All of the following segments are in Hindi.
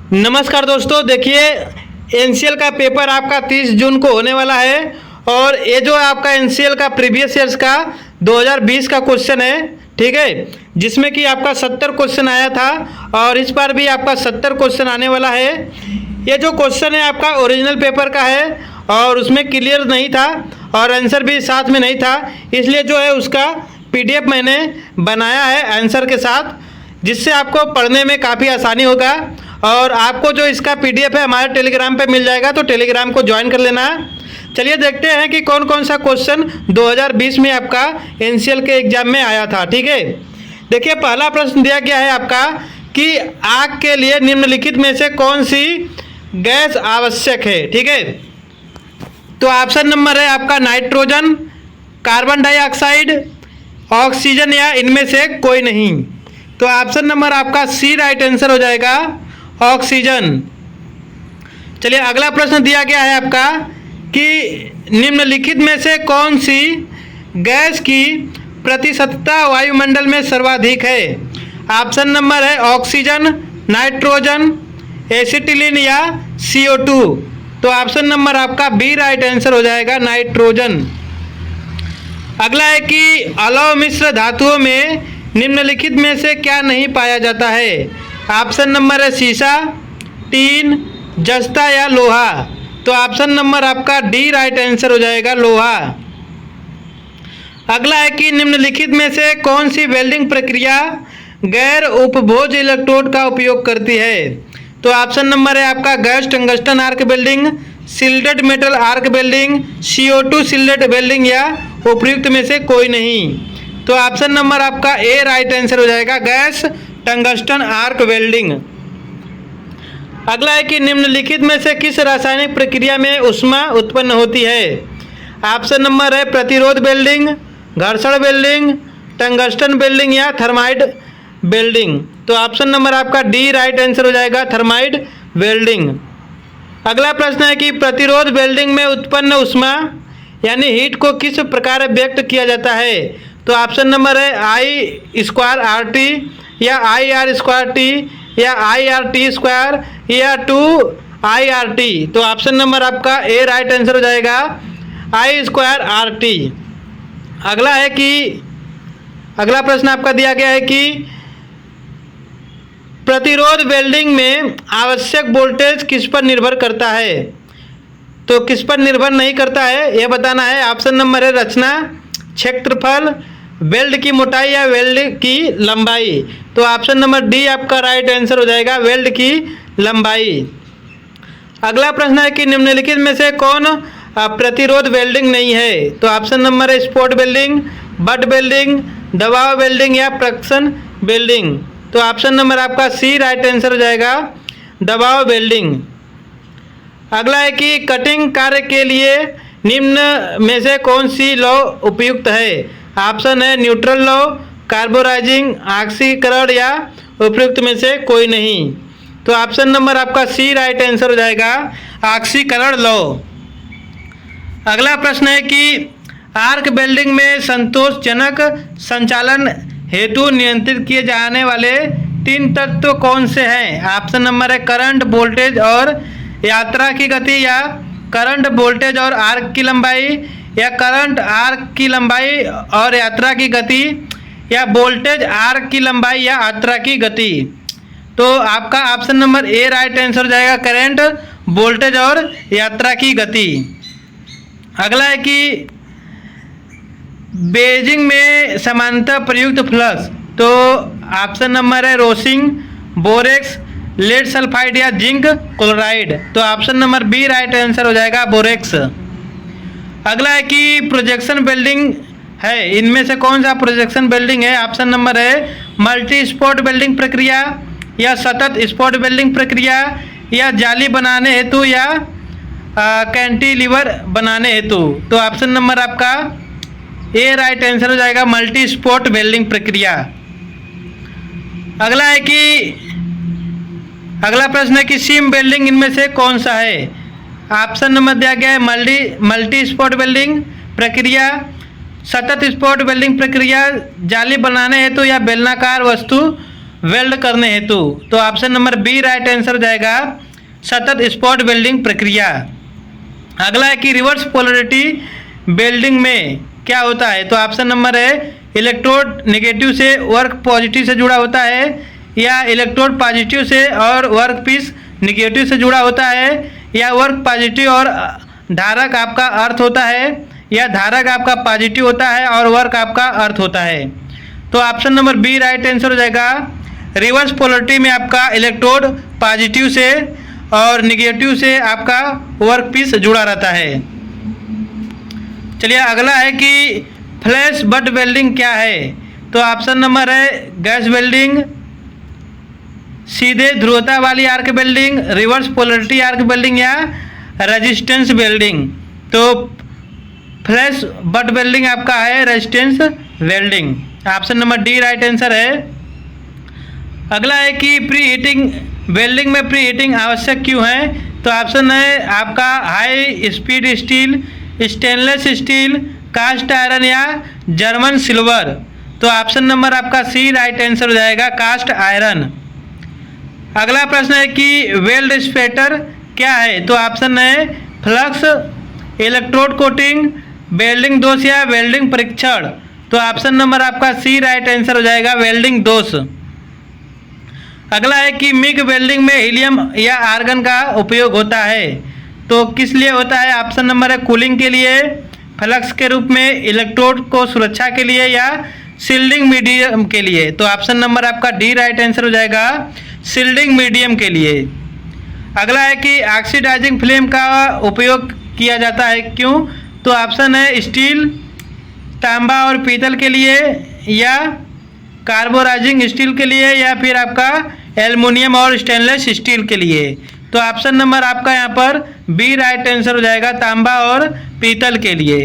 नमस्कार दोस्तों, देखिए एनसीएल का पेपर आपका 30 जून को होने वाला है और ये जो आपका एनसीएल का प्रीवियस ईयर्स का 2020 का क्वेश्चन है, ठीक है, जिसमें कि आपका 70 क्वेश्चन आया था और इस बार भी आपका 70 क्वेश्चन आने वाला है। ये जो क्वेश्चन है आपका ओरिजिनल पेपर का है और उसमें क्लियर नहीं था और आंसर भी साथ में नहीं था, इसलिए जो है उसका पीडीएफ मैंने बनाया है आंसर के साथ, जिससे आपको पढ़ने में काफ़ी आसानी होगा। और आपको जो इसका पीडीएफ है हमारे टेलीग्राम पे मिल जाएगा, तो टेलीग्राम को ज्वाइन कर लेना। चलिए देखते हैं कि कौन कौन सा क्वेश्चन 2020 में आपका एनसीएल के एग्जाम में आया था। ठीक है, देखिए पहला प्रश्न दिया गया है आपका कि आग के लिए निम्नलिखित में से कौन सी गैस आवश्यक है। ठीक है, तो ऑप्शन नंबर है आपका नाइट्रोजन, कार्बन डाइऑक्साइड, ऑक्सीजन या इनमें से कोई नहीं। तो ऑप्शन नंबर आपका सी राइट आंसर हो जाएगा, ऑक्सीजन। चलिए अगला प्रश्न दिया गया है आपका कि निम्नलिखित में से कौन सी गैस की प्रतिशतता वायुमंडल में सर्वाधिक है। ऑप्शन नंबर है ऑक्सीजन, नाइट्रोजन, एसिटिलीन या CO2। तो ऑप्शन नंबर आपका बी राइट आंसर हो जाएगा, नाइट्रोजन। अगला है कि अलौह मिश्र धातुओं में निम्नलिखित में से क्या नहीं पाया जाता है। ऑप्शन नंबर है शीशा, टीन, जस्ता या लोहा। तो ऑप्शन नंबर आपका डी राइट आंसर हो जाएगा, लोहा। अगला है कि निम्नलिखित में से कौन सी वेल्डिंग प्रक्रिया गैर उपभोज इलेक्ट्रोड का उपयोग करती है। तो ऑप्शन नंबर है आपका gas tungsten arc welding, shielded metal arc welding, CO2 shielded welding या उपयुक्त में से कोई नहीं। तो ऑप्शन नंबर आपका ए राइट आंसर हो जाएगा, गैस टंगस्टन आर्क वेल्डिंग। अगला है कि निम्नलिखित में से किस रासायनिक प्रक्रिया में ऊष्मा उत्पन्न होती है। ऑप्शन नंबर है प्रतिरोध वेल्डिंग, घर्षण वेल्डिंग, टंगस्टन वेल्डिंग या थर्माइड वेल्डिंग। तो ऑप्शन नंबर आपका डी राइट आंसर हो जाएगा, थर्माइड वेल्डिंग। अगला प्रश्न है कि प्रतिरोध वेल्डिंग में उत्पन्न ऊष्मा यानी हीट को किस प्रकार व्यक्त किया जाता है। तो ऑप्शन नंबर है I²RT या IR²T या IRT² या 2IRT। तो ऑप्शन नंबर आपका ए राइट आंसर हो जाएगा, I²RT। अगला है कि अगला प्रश्न आपका दिया गया है कि प्रतिरोध वेल्डिंग में आवश्यक वोल्टेज किस पर निर्भर करता है। तो किस पर निर्भर नहीं करता है यह बताना है। ऑप्शन नंबर है रचना, क्षेत्रफल, वेल्ड की मोटाई या वेल्ड की लंबाई। तो ऑप्शन नंबर डी आपका राइट आंसर हो जाएगा, वेल्ड की लंबाई। अगला प्रश्न है कि निम्नलिखित में से कौन प्रतिरोध वेल्डिंग नहीं है। तो ऑप्शन नंबर है स्पॉट वेल्डिंग, बट वेल्डिंग, दबाव वेल्डिंग या प्रक्शन वेल्डिंग। तो ऑप्शन नंबर आपका सी राइट आंसर हो जाएगा, दबाव वेल्डिंग। अगला है कि कटिंग कार्य के लिए निम्न में से कौन सी लॉ उपयुक्त है। ऑप्शन है न्यूट्रल लॉ, कार्बोराइजिंग, ऑक्सीकरण या उपयुक्त में से कोई नहीं। तो ऑप्शन नंबर आपका सी राइट आंसर हो जाएगा, ऑक्सीकरण लॉ। अगला प्रश्न है कि आर्क वेल्डिंग में संतोषजनक संचालन हेतु नियंत्रित किए जाने वाले 3 तत्व कौन से हैं। ऑप्शन नंबर है करंट, वोल्टेज और यात्रा की गति या करंट, वोल्टेज और आर्क की लंबाई या करंट, आर्क की लंबाई और यात्रा की गति या वोल्टेज, आर्क की लंबाई या यात्रा की गति। तो आपका option number A right answer हो जाएगा, करंट, वोल्टेज और यात्रा की गति। अगला है कि बेजिंग में समानता प्रयुक्त फ्लक्स। तो ऑप्शन नंबर है रोसिंग, बोरेक्स, लेड सल्फाइड या जिंक क्लोराइड। तो option number B right answer हो जाएगा, बोरेक्स। अगला है कि प्रोजेक्शन वेल्डिंग है, इनमें से कौन सा प्रोजेक्शन वेल्डिंग है। ऑप्शन नंबर है मल्टी स्पॉट वेल्डिंग प्रक्रिया या सतत स्पॉट वेल्डिंग प्रक्रिया या जाली बनाने हेतु या कैंटिलीवर बनाने हेतु। तो ऑप्शन नंबर आपका ए राइट आंसर हो जाएगा, मल्टी स्पॉट वेल्डिंग प्रक्रिया। अगला है कि अगला प्रश्न है कि सीम वेल्डिंग इनमें से कौन सा है। ऑप्शन नंबर दिया गया है मल्टी स्पॉट वेल्डिंग प्रक्रिया, सतत स्पॉट वेल्डिंग प्रक्रिया, जाली बनाने हेतु या बेलनाकार वस्तु वेल्ड करने हेतु। तो option number B right answer हो जाएगा सतत स्पॉट वेल्डिंग प्रक्रिया। अगला है कि रिवर्स पोलरिटी वेल्डिंग में क्या होता है। तो ऑप्शन नंबर है इलेक्ट्रोड नेगेटिव से वर्क पॉजिटिव से जुड़ा होता है, या इलेक्ट्रोड पॉजिटिव से और वर्क पीस नेगेटिव से जुड़ा होता है, या वर्क पॉजिटिव और धारक आपका अर्थ होता है, या धारक आपका पॉजिटिव होता है और वर्क आपका अर्थ होता है। तो option number B right answer हो जाएगा रिवर्स पोलरिटी में आपका इलेक्ट्रोड पॉजिटिव से और निगेटिव से आपका वर्क पीस जुड़ा रहता है। चलिए अगला है कि फ्लैश बट वेल्डिंग क्या है। तो ऑप्शन नंबर है गैस वेल्डिंग, सीधे ध्रुवता वाली arc welding, reverse polarity arc welding, या रेजिस्टेंस वेल्डिंग। तो फ्लैश बट वेल्डिंग आपका है resistance welding. Option number D right answer है। अगला है कि प्री हीटिंग वेल्डिंग में प्री हीटिंग आवश्यक क्यों है। तो ऑप्शन है आपका high speed steel, stainless steel, cast iron, या जर्मन सिल्वर। तो ऑप्शन नंबर आपका सी राइट आंसर हो जाएगा कास्ट आयरन। अगला प्रश्न है कि वेल्ड स्पेटर क्या है। तो ऑप्शन है फ्लक्स, इलेक्ट्रोड कोटिंग, वेल्डिंग दोष, या वेल्डिंग परीक्षण। तो ऑप्शन नंबर आपका सी राइट आंसर हो जाएगा वेल्डिंग दोष। अगला है कि मिग वेल्डिंग में हीलियम या आर्गन का उपयोग होता है। तो किस लिए होता है। ऑप्शन नंबर है कूलिंग के लिए, फ्लक्स के रूप में, इलेक्ट्रोड को सुरक्षा के लिए, या शील्डिंग मीडियम के लिए। तो ऑप्शन नंबर आपका डी राइट आंसर हो जाएगा शील्डिंग मीडियम के लिए। अगला है कि ऑक्सीडाइजिंग फ्लेम का उपयोग किया जाता है क्यों। तो ऑप्शन है स्टील, तांबा और पीतल के लिए, या कार्बोराइजिंग स्टील के लिए, या फिर आपका एल्युमिनियम और स्टेनलेस स्टील के लिए। तो ऑप्शन नंबर आपका यहाँ पर बी राइट आंसर हो जाएगा तांबा और पीतल के लिए।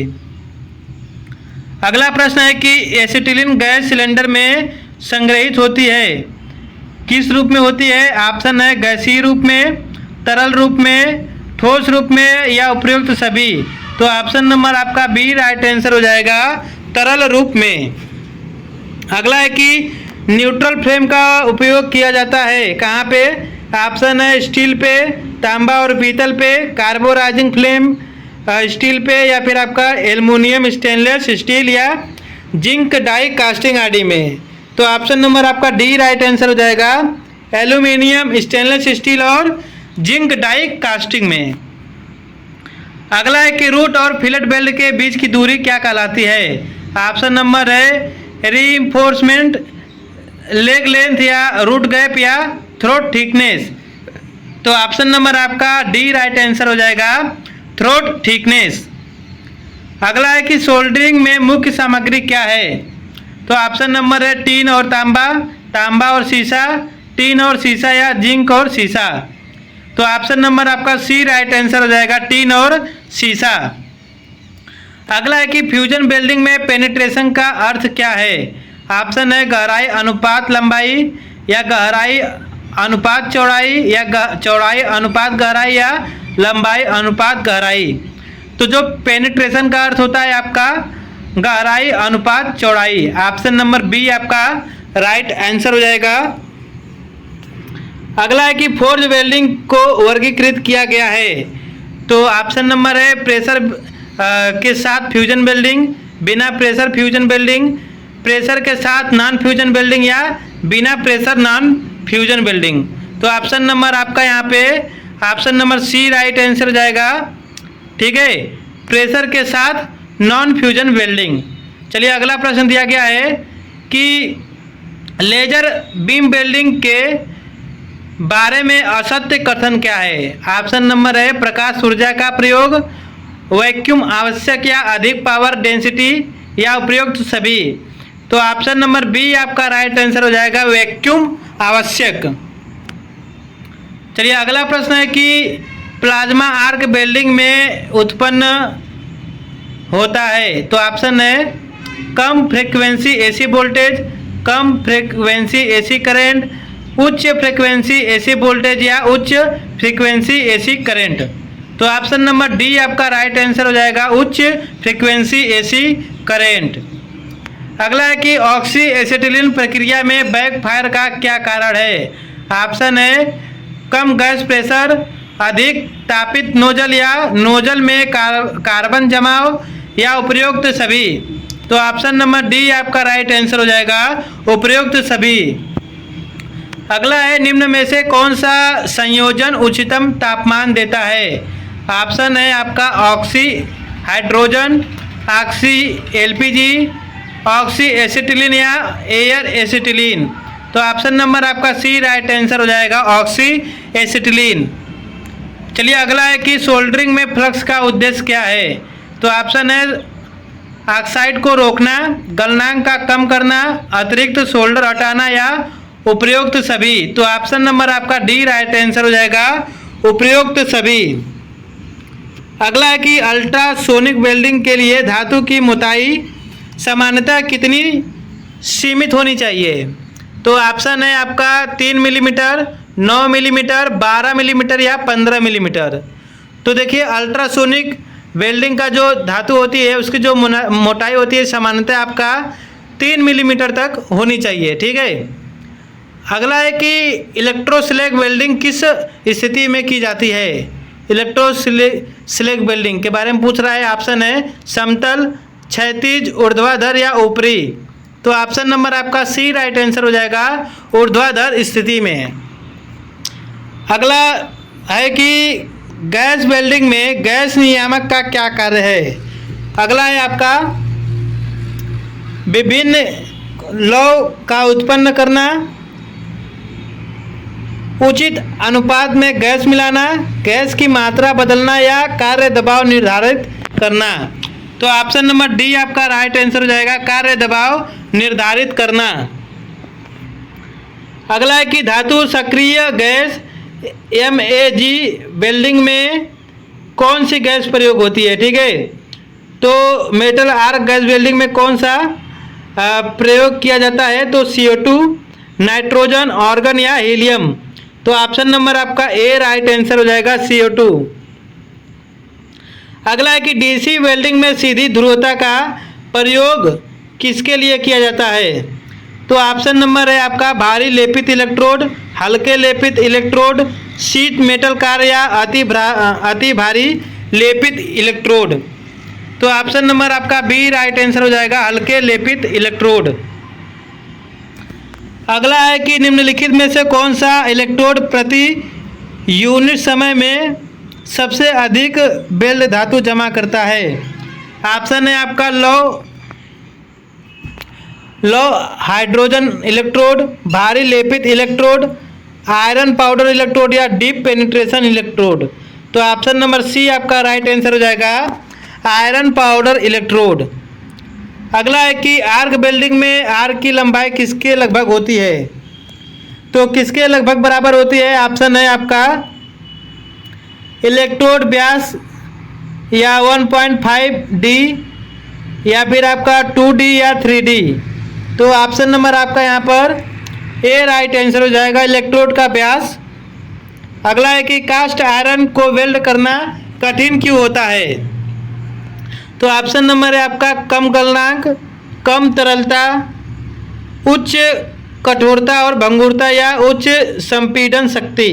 अगला प्रश्न है कि एसिटिलीन गैस सिलेंडर में संग्रहित होती है, किस रूप में होती है। ऑप्शन है गैसीय रूप में, तरल रूप में, ठोस रूप में, या उपयुक्त सभी। तो ऑप्शन नंबर आपका बी राइट आंसर हो जाएगा तरल रूप में। अगला है कि न्यूट्रल फ्लेम का उपयोग किया जाता है कहाँ पे। ऑप्शन है स्टील पे, तांबा और पीतल पे, कार्बोराइजिंग फ्लेम स्टील पे, या फिर आपका एल्युमिनियम स्टेनलेस स्टील, या जिंक डाई कास्टिंग आदि में। तो ऑप्शन नंबर आपका डी राइट आंसर हो जाएगा एल्युमिनियम स्टेनलेस स्टील और जिंक डाई कास्टिंग में। अगला है कि रूट और फिलेट बेल्ट के बीच की दूरी क्या कहलाती है। ऑप्शन नंबर है रीइंफोर्समेंट, लेग लेंथ, या रूट गैप, या थ्रोट थिकनेस। तो ऑप्शन नंबर आपका डी राइट आंसर हो जाएगा थ्रोट थिकनेस। अगला है कि सोल्डरिंग में मुख्य सामग्री क्या है। तो ऑप्शन नंबर है टीन और तांबा, तांबा और सीसा, टीन और सीसा, या जिंक और सीसा। तो ऑप्शन नंबर आपका सी राइट आंसर हो जाएगा टीन और सीसा। अगला है कि फ्यूजन वेल्डिंग में पेनिट्रेशन का अर्थ क्या है। ऑप्शन है गहराई अनुपात लंबाई, या गहराई अनुपात चौड़ाई, या चौड़ाई अनुपात गहराई, या लंबाई अनुपात गहराई। तो जो पेनिट्रेशन का अर्थ होता है आपका गहराई अनुपात चौड़ाई। ऑप्शन नंबर बी आपका राइट आंसर हो जाएगा। अगला है कि फोर्ज वेल्डिंग को वर्गीकृत किया गया है। तो ऑप्शन नंबर है प्रेशर के साथ फ्यूजन वेल्डिंग, बिना प्रेशर फ्यूजन वेल्डिंग, प्रेशर के साथ नॉन फ्यूजन वेल्डिंग, या बिना प्रेशर नॉन फ्यूजन वेल्डिंग। तो ऑप्शन नंबर आपका यहाँ पे option number C right answer हो जाएगा। ठीक है, प्रेशर के साथ नॉन फ्यूजन वेल्डिंग। चलिए अगला प्रश्न दिया गया है कि लेजर बीम वेल्डिंग के बारे में असत्य कथन क्या है। ऑप्शन नंबर है प्रकाश ऊर्जा का प्रयोग, वैक्यूम आवश्यक, या अधिक पावर डेंसिटी, या उपयुक्त सभी। तो ऑप्शन नंबर बी आपका राइट आंसर हो जाएगा वैक्यूम आवश्यक। चलिए अगला प्रश्न है कि प्लाज्मा आर्क वेल्डिंग में उत्पन्न होता है। तो ऑप्शन है कम फ्रीक्वेंसी एसी वोल्टेज, कम फ्रीक्वेंसी एसी करंट, उच्च फ्रीक्वेंसी एसी वोल्टेज, या उच्च फ्रीक्वेंसी एसी करंट। तो ऑप्शन नंबर डी आपका राइट आंसर हो जाएगा उच्च फ्रीक्वेंसी एसी करंट। अगला है कि ऑक्सी एसिटिलीन प्रक्रिया में बैकफायर का क्या कारण है। ऑप्शन है कम गैस प्रेशर, अधिक तापित नोजल या नोजल में कार्बन जमाव, या उपयुक्त सभी। तो ऑप्शन नंबर डी आपका राइट आंसर हो जाएगा, उपयुक्त सभी। अगला है निम्न में से कौन सा संयोजन उच्चतम तापमान देता है। ऑप्शन है आपका oxy hydrogen, oxy LPG, oxy acetylene या एयर एसिटिलीन। तो ऑप्शन नंबर आपका सी राइट आंसर हो जाएगा, ऑक्सी एसिटिलीन। चलिए अगला है कि सोल्डरिंग में फ्लक्स का उद्देश्य क्या है। तो ऑप्शन है ऑक्साइड को रोकना, गलनांक का कम करना, अतिरिक्त सोल्डर हटाना, या उपयुक्त सभी। तो ऑप्शन नंबर आपका डी राइट आंसर हो जाएगा, उपयुक्त सभी। अगला है कि अल्ट्रासोनिक वेल्डिंग के लिए धातु की मोटाई सामान्यतः कितनी सीमित होनी चाहिए। तो ऑप्शन है आपका 3 मिलीमीटर, 9 मिलीमीटर, 12 मिलीमीटर या 15 मिलीमीटर। तो देखिए अल्ट्रासोनिक वेल्डिंग का जो धातु होती है उसकी जो मोटाई होती है सामान्यतः आपका 3 मिलीमीटर तक होनी चाहिए, ठीक है। अगला है कि इलेक्ट्रोस्लैग वेल्डिंग किस स्थिति में की जाती है। इलेक्ट्रोस्लैग वेल्डिंग के बारे में पूछ रहा है। ऑप्शन है समतल, क्षैतिज, ऊर्ध्वाधर या ऊपरी। तो ऑप्शन नंबर आपका सी राइट आंसर हो जाएगा, ऊर्ध्वाधर स्थिति में। अगला है कि गैस वेल्डिंग में गैस नियामक का क्या कार्य है। अगला है आपका विभिन्न लौ का उत्पन्न करना, उचित अनुपात में गैस मिलाना, गैस की मात्रा बदलना, या कार्य दबाव निर्धारित करना। तो ऑप्शन नंबर डी आपका राइट आंसर हो जाएगा, कार्य दबाव निर्धारित करना। अगला है कि धातु सक्रिय गैस MAG वेल्डिंग में कौन सी गैस प्रयोग होती है, ठीक है। तो मेटल आर्क गैस वेल्डिंग में कौन सा प्रयोग किया जाता है। तो CO2, नाइट्रोजन, ऑर्गन या हीलियम। तो ऑप्शन नंबर आपका ए राइट आंसर हो जाएगा, CO2। अगला है कि DC वेल्डिंग में सीधी ध्रुवता का प्रयोग किसके लिए किया जाता है। तो ऑप्शन नंबर है आपका भारी लेपित इलेक्ट्रोड, हल्के लेपित इलेक्ट्रोड, शीट मेटल कार या अति भारी लेपित इलेक्ट्रोड। तो ऑप्शन नंबर आपका बी राइट आंसर हो जाएगा, हल्के लेपित इलेक्ट्रोड। अगला है कि निम्नलिखित में से कौन सा इलेक्ट्रोड प्रति यूनिट समय में सबसे अधिक वेल्ड धातु जमा करता है। ऑप्शन है आपका लो हाइड्रोजन इलेक्ट्रोड, भारी लेपित इलेक्ट्रोड, आयरन पाउडर इलेक्ट्रोड या डीप पेनिट्रेशन इलेक्ट्रोड। तो ऑप्शन नंबर सी आपका राइट आंसर हो जाएगा, आयरन पाउडर इलेक्ट्रोड। अगला है कि आर्क वेल्डिंग में आर्क की लंबाई किसके लगभग होती है। तो किसके लगभग बराबर होती है। ऑप्शन है आपका इलेक्ट्रोड व्यास या 1.5D या फिर आपका 2D या 3D। तो ऑप्शन नंबर आपका यहाँ पर ए राइट आंसर हो जाएगा, इलेक्ट्रोड का व्यास। अगला है कि कास्ट आयरन को वेल्ड करना कठिन क्यों होता है। तो ऑप्शन नंबर है आपका कम गलनांक, कम तरलता, उच्च कठोरता और भंगुरता या उच्च संपीड़न शक्ति।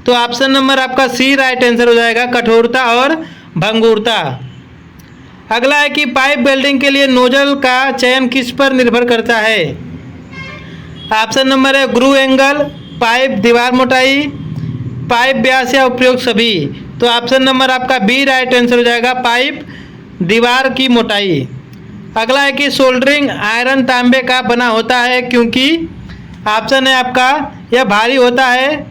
तो ऑप्शन नंबर आपका सी राइट आंसर हो जाएगा, कठोरता और भंगुरता। अगला है कि पाइप वेल्डिंग के लिए नोजल का चयन किस पर निर्भर करता है। ऑप्शन नंबर है ग्रू एंगल, पाइप दीवार मोटाई, पाइप व्यास या उपयोग सभी। तो ऑप्शन नंबर आपका बी राइट आंसर हो जाएगा, पाइप दीवार की मोटाई। अगला है कि सोल्डरिंग आयरन तांबे का बना होता है क्योंकि ऑप्शन है आपका यह भारी होता है,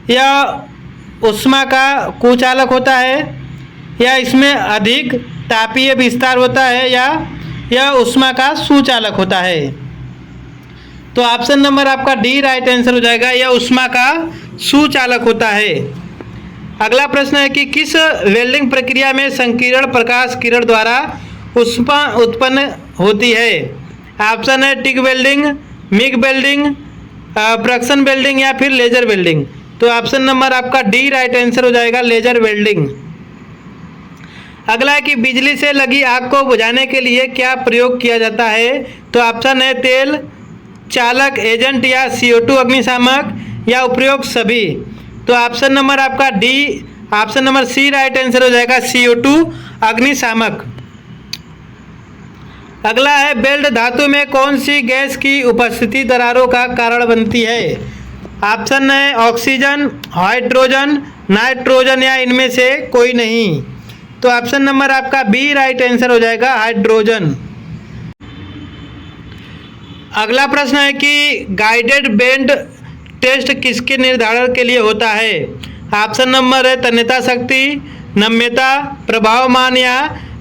यह उष्मा का कुचालक होता है, या इसमें अधिक तापीय विस्तार होता है, या यह उष्मा का सुचालक होता है। तो ऑप्शन नंबर आपका डी राइट आंसर हो जाएगा, यह उष्मा का सुचालक होता है। अगला प्रश्न है कि किस वेल्डिंग प्रक्रिया में संकीर्ण प्रकाश किरण द्वारा उष्मा उत्पन्न होती है। ऑप्शन है TIG welding, MIG welding, प्रक्शन welding या फिर लेजर वेल्डिंग। तो ऑप्शन नंबर आपका डी राइट आंसर हो जाएगा, लेजर वेल्डिंग। अगला है कि बिजली से लगी आग को बुझाने के लिए क्या प्रयोग किया जाता है? तो ऑप्शन है तेल, चालक, एजेंट या CO2 अग्निशामक या उपयोग सभी। तो ऑप्शन नंबर आपका D, option number C right answer हो जाएगा, CO2 अग्निशामक। अगला है बेल्ट धातु में कौन सी गैस की उपस्थिति दरारों का कारण बनती है? ऑप्शन है ऑक्सीजन, हाइड्रोजन, नाइट्रोजन या इनमें से कोई नहीं। तो ऑप्शन नंबर आपका बी राइट आंसर हो जाएगा, हाइड्रोजन। अगला प्रश्न है कि गाइडेड बेंड टेस्ट किसके निर्धारण के लिए होता है? ऑप्शन नंबर है तन्यता शक्ति, नम्यता, प्रभावमान या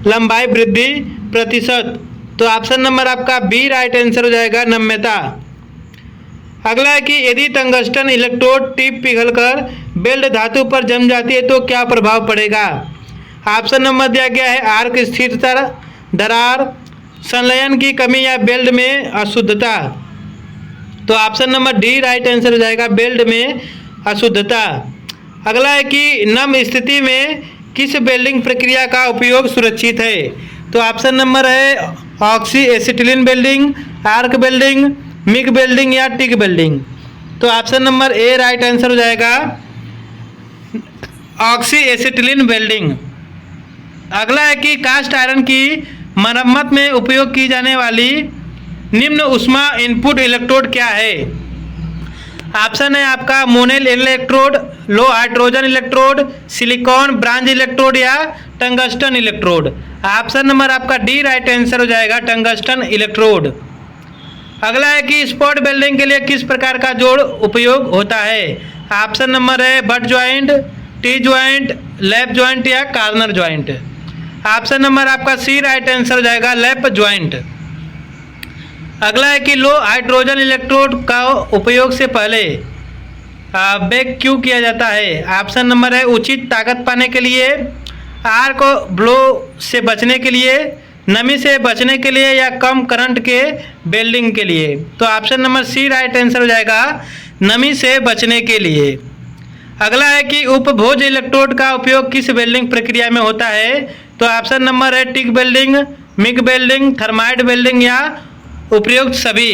लंबाई वृद्धि प्रतिशत। तो ऑप्शन नंबर आपका बी राइट आंसर हो जाएगा, नम्यता। अगला है कि यदि टंगस्टन इलेक्ट्रोड टिप पिघलकर बेल्ट धातु पर जम जाती है तो क्या प्रभाव पड़ेगा? ऑप्शन नंबर दिया गया है आर्क स्थिरता, दरार, संलयन की कमी या बेल्ट में अशुद्धता। तो option number D right answer हो जाएगा, बेल्ट में अशुद्धता। अगला है कि नम स्थिति में किस वेल्डिंग प्रक्रिया का उपयोग सुरक्षित है? तो ऑप्शन नंबर है oxy acetylene welding, arc welding, MIG welding या टिक वेल्डिंग। तो option number A right answer हो जाएगा, ऑक्सी एसिटिलीन वेल्डिंग। अगला है कि कास्ट आयरन की मरम्मत में उपयोग की जाने वाली निम्न ऊष्मा इनपुट इलेक्ट्रोड क्या है? ऑप्शन है आपका monel electrode, low hydrogen electrode, silicon bronze electrode या टंगस्टन इलेक्ट्रोड। ऑप्शन नंबर आपका डी राइट आंसर हो जाएगा, टंगस्टन इलेक्ट्रोड। अगला है कि स्पॉट वेल्डिंग के लिए किस प्रकार का जोड़ उपयोग होता है? ऑप्शन नंबर है but joint, T joint, lap joint या कार्नर ज्वाइंट। ऑप्शन नंबर आपका सी राइट आंसर हो जाएगा, लैप ज्वाइंट। अगला है कि लो हाइड्रोजन इलेक्ट्रोड का उपयोग से पहले बेक क्यों किया जाता है? ऑप्शन नंबर है उचित ताकत पाने के लिए, आर्क ब्लो से बचने के लिए, नमी से बचने के लिए या कम करंट के वेल्डिंग के लिए। तो option number C right answer हो जाएगा, नमी से बचने के लिए। अगला है कि उपभोज इलेक्ट्रोड का उपयोग किस वेल्डिंग प्रक्रिया में होता है? तो ऑप्शन नंबर है TIG welding, MIG welding, thermite welding या उपयुक्त सभी।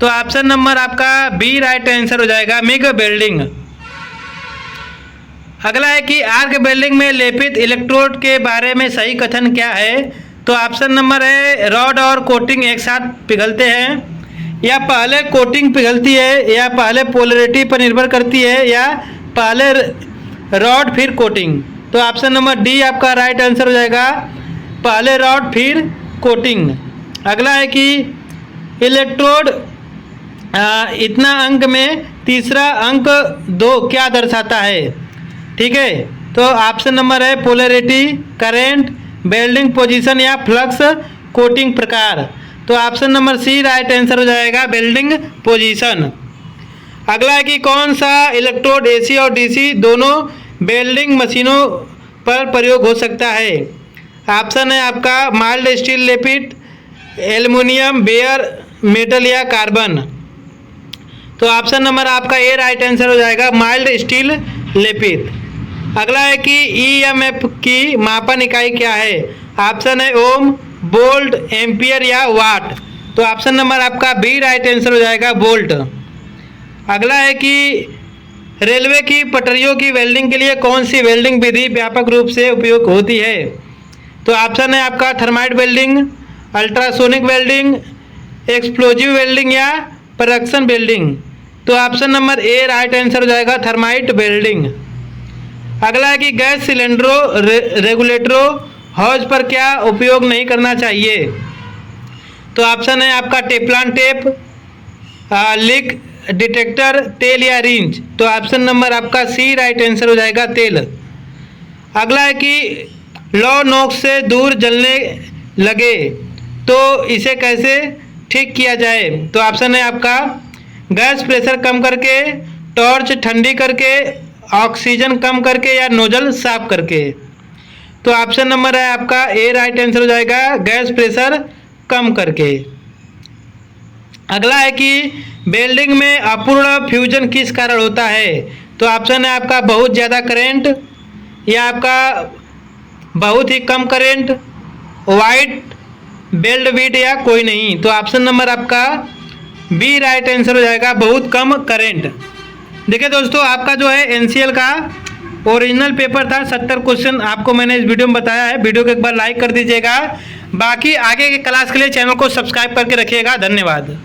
तो ऑप्शन नंबर आपका बी राइट आंसर हो जाएगा, मिग वेल्डिंग। अगला है कि आर्क वेल्डिंग में लेपित इलेक्ट्रोड के बारे में सही कथन क्या है? तो ऑप्शन नंबर है रॉड और कोटिंग एक साथ पिघलते हैं, या पहले कोटिंग पिघलती है, या पहले पोलरिटी पर निर्भर करती है, या पहले रॉड फिर कोटिंग। तो ऑप्शन नंबर डी आपका राइट आंसर हो जाएगा, पहले रॉड फिर कोटिंग। अगला है कि इलेक्ट्रोड इतना अंक में तीसरा अंक 2 क्या दर्शाता है? ठीक है, तो ऑप्शन नंबर है पोलरिटी, करेंट, वेल्डिंग पोजीशन या फ्लक्स कोटिंग प्रकार। तो option number C right answer हो जाएगा, वेल्डिंग पोजीशन। अगला है कि कौन सा इलेक्ट्रोड AC और DC दोनों वेल्डिंग मशीनों पर प्रयोग हो सकता है? ऑप्शन है आपका माइल्ड स्टील लेपित, एल्युमिनियम, बेयर मेटल या कार्बन। तो ऑप्शन नंबर आपका ए राइट आंसर हो जाएगा, माइल्ड स्टील लेपित। अगला है कि EMF की मापन इकाई क्या है? ऑप्शन है ओम, वोल्ट, एम्पियर या वाट। तो ऑप्शन नंबर आपका बी राइट आंसर हो जाएगा, वोल्ट। अगला है कि रेलवे की पटरियों की वेल्डिंग के लिए कौन सी वेल्डिंग विधि व्यापक रूप से उपयोग होती है? तो ऑप्शन है आपका thermite welding, ultrasonic welding, explosive welding या प्रोडक्शन वेल्डिंग। तो option number A right answer हो जाएगा, थर्माइट वेल्डिंग। अगला है कि गैस सिलेंडरों, रेगुलेटरों, हौज पर क्या उपयोग नहीं करना चाहिए? तो ऑप्शन है आपका टेफ्लॉन टेप, लीक डिटेक्टर, तेल या रिंच। तो ऑप्शन नंबर आपका सी राइट आंसर हो जाएगा, तेल। अगला है कि लौ नोक से दूर जलने लगे तो इसे कैसे ठीक किया जाए? तो ऑप्शन है आपका गैस प्रेशर कम करके, टॉर्च ठंडी करके, ऑक्सीजन कम करके या नोजल साफ करके। तो ऑप्शन नंबर है आपका ए राइट आंसर हो जाएगा, गैस प्रेशर कम करके। अगला है कि वेल्डिंग में अपूर्ण फ्यूजन किस कारण होता है? तो ऑप्शन है आपका बहुत ज़्यादा करंट, या आपका बहुत ही कम करेंट, वाइट बेल्ट बीट या कोई नहीं। तो ऑप्शन नंबर आपका बी राइट आंसर हो जाएगा, बहुत कम करेंट। देखिए दोस्तों, आपका जो है एनसीएल का ओरिजिनल पेपर था, 70 क्वेश्चन आपको मैंने इस वीडियो में बताया है। वीडियो को एक बार लाइक कर दीजिएगा। बाकी आगे के क्लास के लिए चैनल को सब्सक्राइब करके रखिएगा। धन्यवाद।